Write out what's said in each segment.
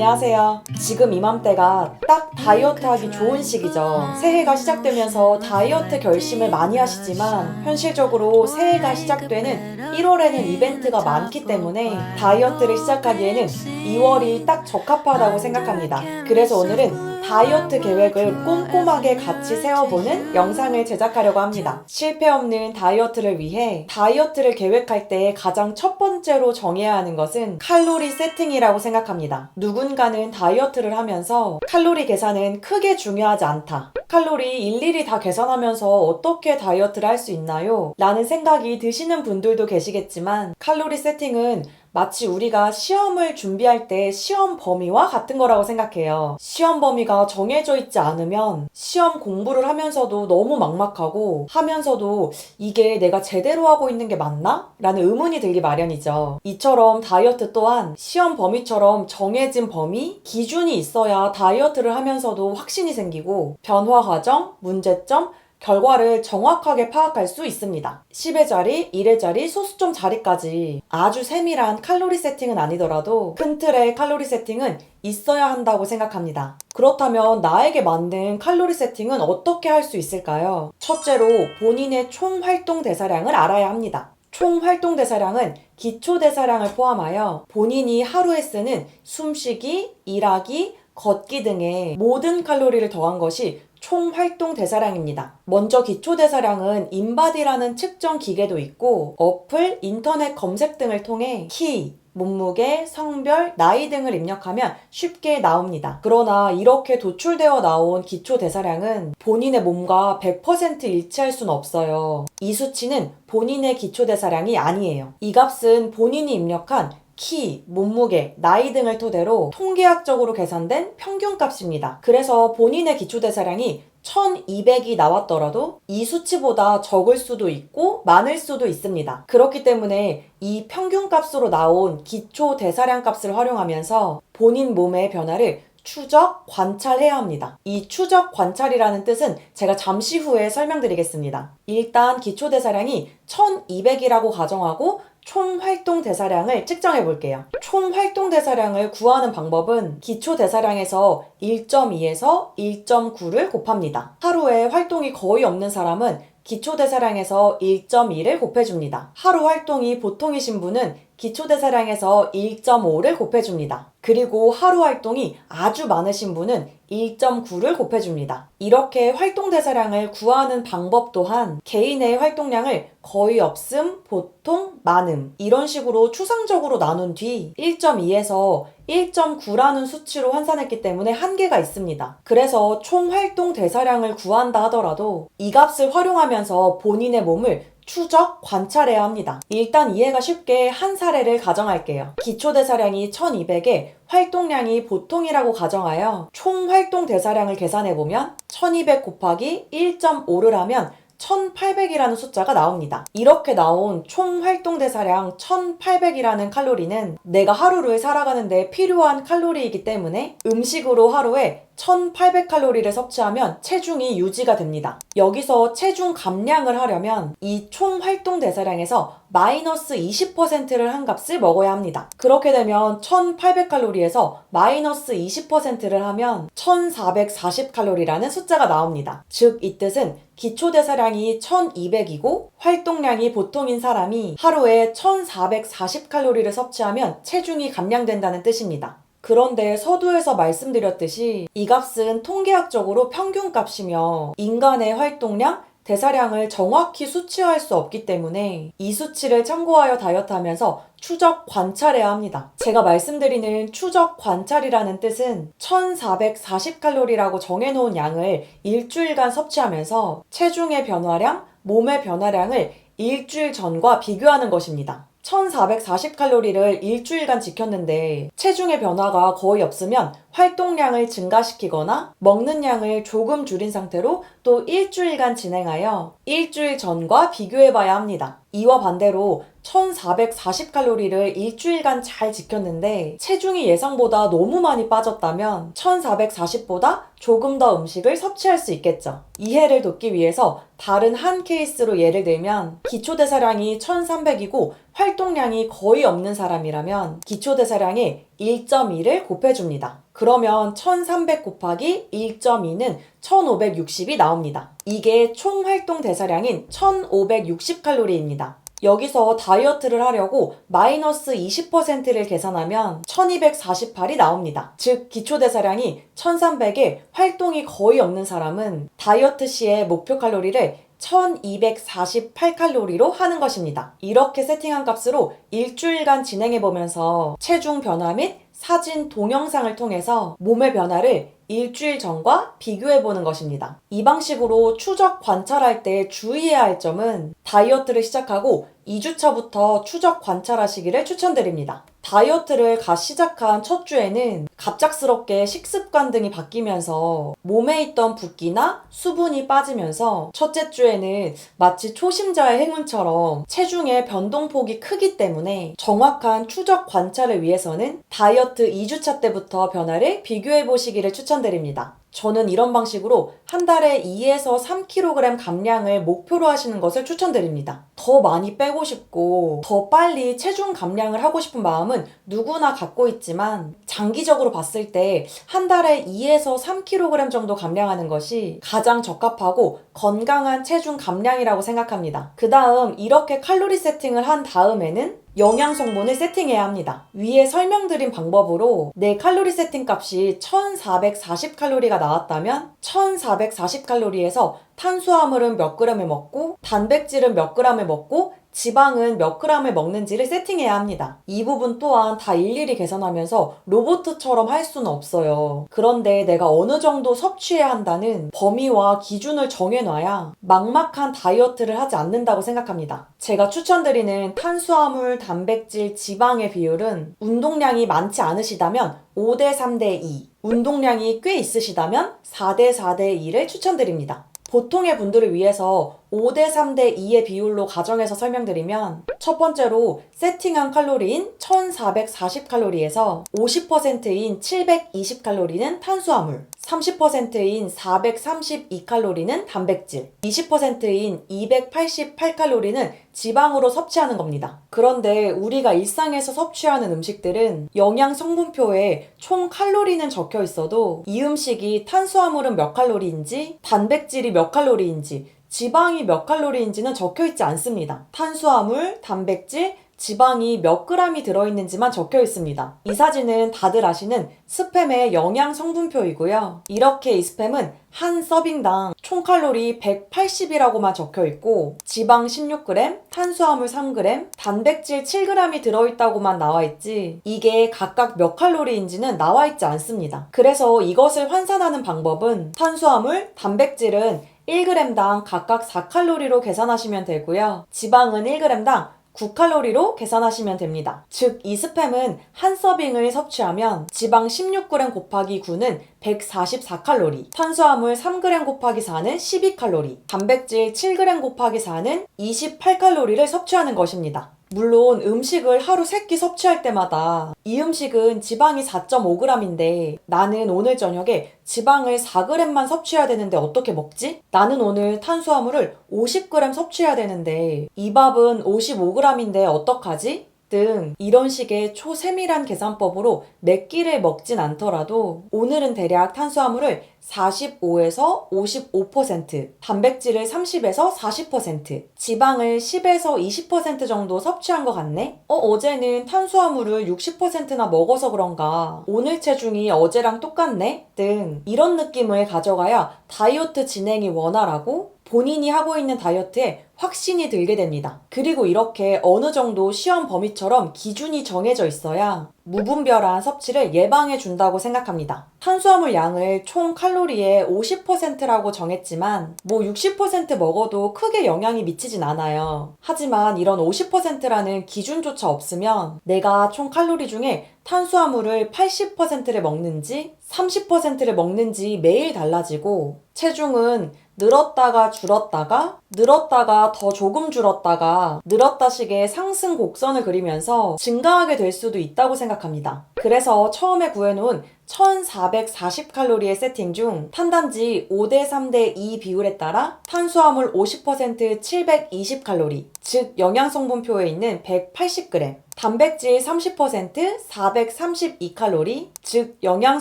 안녕하세요. 지금 이맘때가 딱 다이어트 하기 좋은 시기죠. 새해가 시작되면서 다이어트 결심을 많이 하시지만 현실적으로 새해가 시작되는 1월에는 이벤트가 많기 때문에 다이어트를 시작하기에는 2월이 딱 적합하다고 생각합니다. 그래서 오늘은 다이어트 계획을 꼼꼼하게 같이 세워보는 영상을 제작하려고 합니다. 실패 없는 다이어트를 위해 다이어트를 계획할 때 가장 첫 번째로 정해야 하는 것은 칼로리 세팅이라고 생각합니다. 누군가는 다이어트를 하면서 칼로리 계산은 크게 중요하지 않다. 칼로리 일일이 다 계산하면서 어떻게 다이어트를 할 수 있나요? 라는 생각이 드시는 분들도 계시겠지만 칼로리 세팅은 마치 우리가 시험을 준비할 때 시험 범위와 같은 거라고 생각해요. 시험 범위가 정해져 있지 않으면 시험 공부를 하면서도 너무 막막하고 하면서도 이게 내가 제대로 하고 있는 게 맞나? 라는 의문이 들기 마련이죠. 이처럼 다이어트 또한 시험 범위처럼 정해진 범위, 기준이 있어야 다이어트를 하면서도 확신이 생기고 변화 과정, 문제점, 결과를 정확하게 파악할 수 있습니다. 10의 자리, 1의 자리, 소수점 자리까지 아주 세밀한 칼로리 세팅은 아니더라도 큰 틀의 칼로리 세팅은 있어야 한다고 생각합니다. 그렇다면 나에게 맞는 칼로리 세팅은 어떻게 할 수 있을까요? 첫째로 본인의 총 활동 대사량을 알아야 합니다. 총 활동 대사량은 기초 대사량을 포함하여 본인이 하루에 쓰는 숨쉬기, 일하기, 걷기 등의 모든 칼로리를 더한 것이 총 활동 대사량입니다. 먼저 기초 대사량은 인바디라는 측정 기계도 있고 어플, 인터넷 검색 등을 통해 키, 몸무게, 성별, 나이 등을 입력하면 쉽게 나옵니다. 그러나 이렇게 도출되어 나온 기초 대사량은 본인의 몸과 100% 일치할 수는 없어요. 이 수치는 본인의 기초 대사량이 아니에요. 이 값은 본인이 입력한 키, 몸무게, 나이 등을 토대로 통계학적으로 계산된 평균값입니다. 그래서 본인의 기초대사량이 1200이 나왔더라도 이 수치보다 적을 수도 있고 많을 수도 있습니다. 그렇기 때문에 이 평균값으로 나온 기초대사량 값을 활용하면서 본인 몸의 변화를 추적, 관찰해야 합니다. 이 추적, 관찰이라는 뜻은 제가 잠시 후에 설명드리겠습니다. 일단 기초대사량이 1200이라고 가정하고 총 활동 대사량을 측정해 볼게요. 총 활동 대사량을 구하는 방법은 기초 대사량에서 1.2에서 1.9를 곱합니다. 하루에 활동이 거의 없는 사람은 기초 대사량에서 1.2를 곱해줍니다. 하루 활동이 보통이신 분은 기초 대사량에서 1.5를 곱해줍니다. 그리고 하루 활동이 아주 많으신 분은 1.9를 곱해줍니다. 이렇게 활동 대사량을 구하는 방법 또한 개인의 활동량을 거의 없음, 보통, 많음 이런 식으로 추상적으로 나눈 뒤 1.2에서 1.9라는 수치로 환산했기 때문에 한계가 있습니다. 그래서 총 활동 대사량을 구한다 하더라도 이 값을 활용하면서 본인의 몸을 추적, 관찰해야 합니다. 일단 이해가 쉽게 한 사례를 가정할게요. 기초 대사량이 1200에 활동량이 보통이라고 가정하여 총 활동 대사량을 계산해보면 1200 곱하기 1.5를 하면 1800이라는 숫자가 나옵니다. 이렇게 나온 총 활동 대사량 1800이라는 칼로리는 내가 하루를 살아가는데 필요한 칼로리이기 때문에 음식으로 하루에 1800칼로리를 섭취하면 체중이 유지가 됩니다. 여기서 체중 감량을 하려면 이 총 활동 대사량에서 마이너스 20%를 한 값을 먹어야 합니다. 그렇게 되면 1800칼로리에서 마이너스 20%를 하면 1440칼로리라는 숫자가 나옵니다. 즉 이 뜻은 기초 대사량이 1200이고 활동량이 보통인 사람이 하루에 1440칼로리를 섭취하면 체중이 감량된다는 뜻입니다. 그런데 서두에서 말씀드렸듯이 이 값은 통계학적으로 평균값이며 인간의 활동량, 대사량을 정확히 수치화할 수 없기 때문에 이 수치를 참고하여 다이어트하면서 추적 관찰해야 합니다. 제가 말씀드리는 추적 관찰이라는 뜻은 1440칼로리라고 정해놓은 양을 일주일간 섭취하면서 체중의 변화량, 몸의 변화량을 일주일 전과 비교하는 것입니다. 1440칼로리를 일주일간 지켰는데 체중의 변화가 거의 없으면 활동량을 증가시키거나 먹는 양을 조금 줄인 상태로 또 일주일간 진행하여 일주일 전과 비교해봐야 합니다. 이와 반대로 1440칼로리를 일주일간 잘 지켰는데 체중이 예상보다 너무 많이 빠졌다면 1440보다 조금 더 음식을 섭취할 수 있겠죠. 이해를 돕기 위해서 다른 한 케이스로 예를 들면 기초대사량이 1300이고 활동량이 거의 없는 사람이라면 기초대사량에 1.2를 곱해줍니다. 그러면 1300 곱하기 1.2는 1560이 나옵니다. 이게 총 활동 대사량인 1560칼로리입니다. 여기서 다이어트를 하려고 마이너스 20%를 계산하면 1248이 나옵니다. 즉 기초 대사량이 1300에 활동이 거의 없는 사람은 다이어트 시의 목표 칼로리를 1248칼로리로 하는 것입니다. 이렇게 세팅한 값으로 일주일간 진행해보면서 체중 변화 및 사진 동영상을 통해서 몸의 변화를 일주일 전과 비교해보는 것입니다. 이 방식으로 추적 관찰할 때 주의해야 할 점은 다이어트를 시작하고 2주차부터 추적 관찰하시기를 추천드립니다. 다이어트를 갓 시작한 첫 주에는 갑작스럽게 식습관 등이 바뀌면서 몸에 있던 붓기나 수분이 빠지면서 첫째 주에는 마치 초심자의 행운처럼 체중의 변동폭이 크기 때문에 정확한 추적 관찰을 위해서는 다이어트 2주차 때부터 변화를 비교해 보시기를 추천드립니다. 저는 이런 방식으로 한 달에 2에서 3kg 감량을 목표로 하시는 것을 추천드립니다. 더 많이 빼고 싶고 더 빨리 체중 감량을 하고 싶은 마음은 누구나 갖고 있지만 장기적으로 봤을 때 한 달에 2에서 3kg 정도 감량하는 것이 가장 적합하고 건강한 체중 감량이라고 생각합니다. 그 다음 이렇게 칼로리 세팅을 한 다음에는 영양 성분을 세팅해야 합니다. 위에 설명드린 방법으로 내 칼로리 세팅 값이 1440칼로리가 나왔다면 1440칼로리에서 탄수화물은 몇 그램을 먹고 단백질은 몇 그램을 먹고 지방은 몇 그램을 먹는지를 세팅해야 합니다. 이 부분 또한 다 일일이 계산하면서 로봇처럼 할 수는 없어요. 그런데 내가 어느 정도 섭취해야 한다는 범위와 기준을 정해놔야 막막한 다이어트를 하지 않는다고 생각합니다. 제가 추천드리는 탄수화물, 단백질, 지방의 비율은 운동량이 많지 않으시다면 5대 3대 2, 운동량이 꽤 있으시다면 4대 4대 2를 추천드립니다. 보통의 분들을 위해서 5대 3대 2의 비율로 가정해서 설명드리면 첫 번째로 세팅한 칼로리인 1440칼로리에서 50%인 720칼로리는 탄수화물, 30%인 432칼로리는 단백질, 20%인 288칼로리는 지방으로 섭취하는 겁니다. 그런데 우리가 일상에서 섭취하는 음식들은 영양 성분표에 총 칼로리는 적혀 있어도 이 음식이 탄수화물은 몇 칼로리인지, 단백질이 몇 칼로리인지, 지방이 몇 칼로리인지는 적혀 있지 않습니다. 탄수화물, 단백질, 지방이 몇 g이 들어있는지만 적혀 있습니다. 이 사진은 다들 아시는 스팸의 영양 성분표이고요. 이렇게 이 스팸은 한 서빙당 총 칼로리 180이라고만 적혀 있고 지방 16g, 탄수화물 3g, 단백질 7g이 들어있다고만 나와 있지 이게 각각 몇 칼로리인지는 나와 있지 않습니다. 그래서 이것을 환산하는 방법은 탄수화물, 단백질은 1g당 각각 4칼로리로 계산하시면 되고요. 지방은 1g당 9칼로리로 계산하시면 됩니다. 즉, 이 스팸은 한 서빙을 섭취하면 지방 16g 곱하기 9는 144칼로리, 탄수화물 3g 곱하기 4는 12칼로리, 단백질 7g 곱하기 4는 28칼로리를 섭취하는 것입니다. 물론 음식을 하루 3끼 섭취할 때마다 이 음식은 지방이 4.5g인데 나는 오늘 저녁에 지방을 4g만 섭취해야 되는데 어떻게 먹지? 나는 오늘 탄수화물을 50g 섭취해야 되는데 이 밥은 55g인데 어떡하지? 등 이런 식의 초세밀한 계산법으로 몇 끼를 먹진 않더라도 오늘은 대략 탄수화물을 45에서 55%, 단백질을 30에서 40%, 지방을 10에서 20% 정도 섭취한 것 같네? 어제는 탄수화물을 60%나 먹어서 그런가? 오늘 체중이 어제랑 똑같네? 등 이런 느낌을 가져가야 다이어트 진행이 원활하고 본인이 하고 있는 다이어트에 확신이 들게 됩니다. 그리고 이렇게 어느 정도 시험 범위처럼 기준이 정해져 있어야 무분별한 섭취를 예방해 준다고 생각합니다. 탄수화물 양을 총 칼로리의 50%라고 정했지만 60% 먹어도 크게 영향이 미치진 않아요. 하지만 이런 50%라는 기준조차 없으면 내가 총 칼로리 중에 탄수화물을 80%를 먹는지 30%를 먹는지 매일 달라지고 체중은 늘었다가 줄었다가 늘었다가 더 조금 줄었다가 늘었다식의 상승 곡선을 그리면서 증가하게 될 수도 있다고 생각합니다. 그래서 처음에 구해놓은 1440칼로리의 세팅 중 탄단지 5대 3대 2 비율에 따라 탄수화물 50% 720칼로리, 즉 영양성분표에 있는 180g, 단백질 30%, 432칼로리, 즉 영양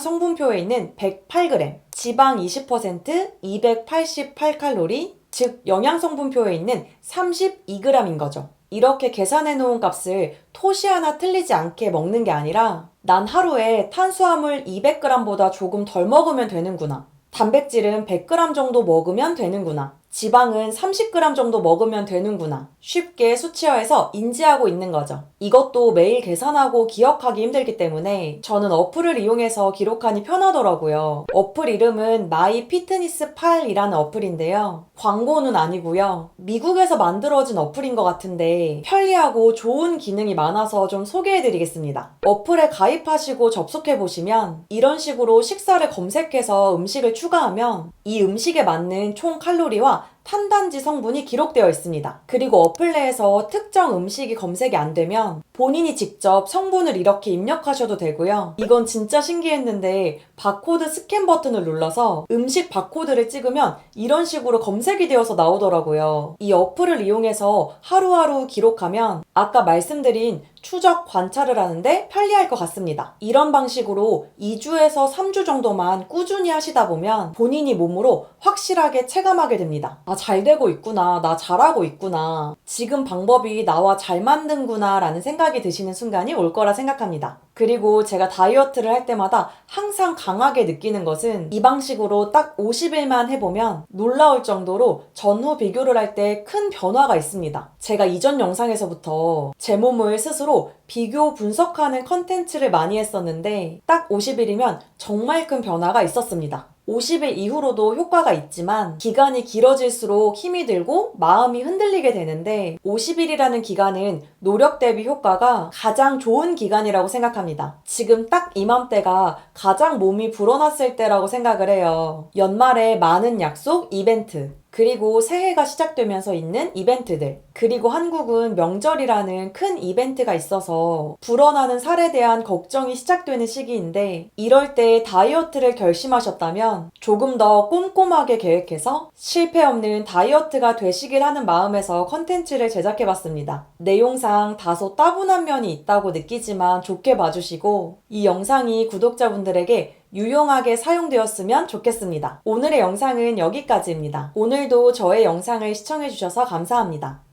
성분표에 있는 108g, 지방 20%, 288칼로리, 즉 영양 성분표에 있는 32g인 거죠. 이렇게 계산해 놓은 값을 토시 하나 틀리지 않게 먹는 게 아니라 난 하루에 탄수화물 200g보다 조금 덜 먹으면 되는구나. 단백질은 100g 정도 먹으면 되는구나. 지방은 30g 정도 먹으면 되는구나. 쉽게 수치화해서 인지하고 있는 거죠. 이것도 매일 계산하고 기억하기 힘들기 때문에 저는 어플을 이용해서 기록하니 편하더라고요. 어플 이름은 마이피트니스8이라는 어플인데요. 광고는 아니고요. 미국에서 만들어진 어플인 것 같은데 편리하고 좋은 기능이 많아서 좀 소개해드리겠습니다. 어플에 가입하시고 접속해보시면 이런 식으로 식사를 검색해서 음식을 추가하면 이 음식에 맞는 총 칼로리와 탄단지 성분이 기록되어 있습니다. 그리고 어플 내에서 특정 음식이 검색이 안 되면 본인이 직접 성분을 이렇게 입력하셔도 되고요. 이건 진짜 신기했는데 바코드 스캔 버튼을 눌러서 음식 바코드를 찍으면 이런 식으로 검색이 되어서 나오더라고요. 이 어플을 이용해서 하루하루 기록하면 아까 말씀드린 추적 관찰을 하는데 편리할 것 같습니다. 이런 방식으로 2주에서 3주 정도만 꾸준히 하시다 보면 본인이 몸으로 확실하게 체감하게 됩니다. 아, 잘 되고 있구나. 나 잘하고 있구나. 지금 방법이 나와 잘 맞는구나 라는 생각이 드시는 순간이 올 거라 생각합니다. 그리고 제가 다이어트를 할 때마다 항상 강하게 느끼는 것은 이 방식으로 딱 50일만 해보면 놀라울 정도로 전후 비교를 할 때 큰 변화가 있습니다. 제가 이전 영상에서부터 제 몸을 스스로 비교 분석하는 컨텐츠를 많이 했었는데 딱 50일이면 정말 큰 변화가 있었습니다. 50일 이후로도 효과가 있지만 기간이 길어질수록 힘이 들고 마음이 흔들리게 되는데 50일이라는 기간은 노력 대비 효과가 가장 좋은 기간이라고 생각합니다. 지금 딱 이맘때가 가장 몸이 불어났을 때라고 생각을 해요. 연말에 많은 약속, 이벤트, 그리고 새해가 시작되면서 있는 이벤트들, 그리고 한국은 명절이라는 큰 이벤트가 있어서 불어나는 살에 대한 걱정이 시작되는 시기인데 이럴 때 다이어트를 결심하셨다면 조금 더 꼼꼼하게 계획해서 실패 없는 다이어트가 되시길 하는 마음에서 컨텐츠를 제작해봤습니다. 내용상 다소 따분한 면이 있다고 느끼지만 좋게 봐주시고 이 영상이 구독자분들에게 유용하게 사용되었으면 좋겠습니다. 오늘의 영상은 여기까지입니다. 오늘도 저의 영상을 시청해주셔서 감사합니다.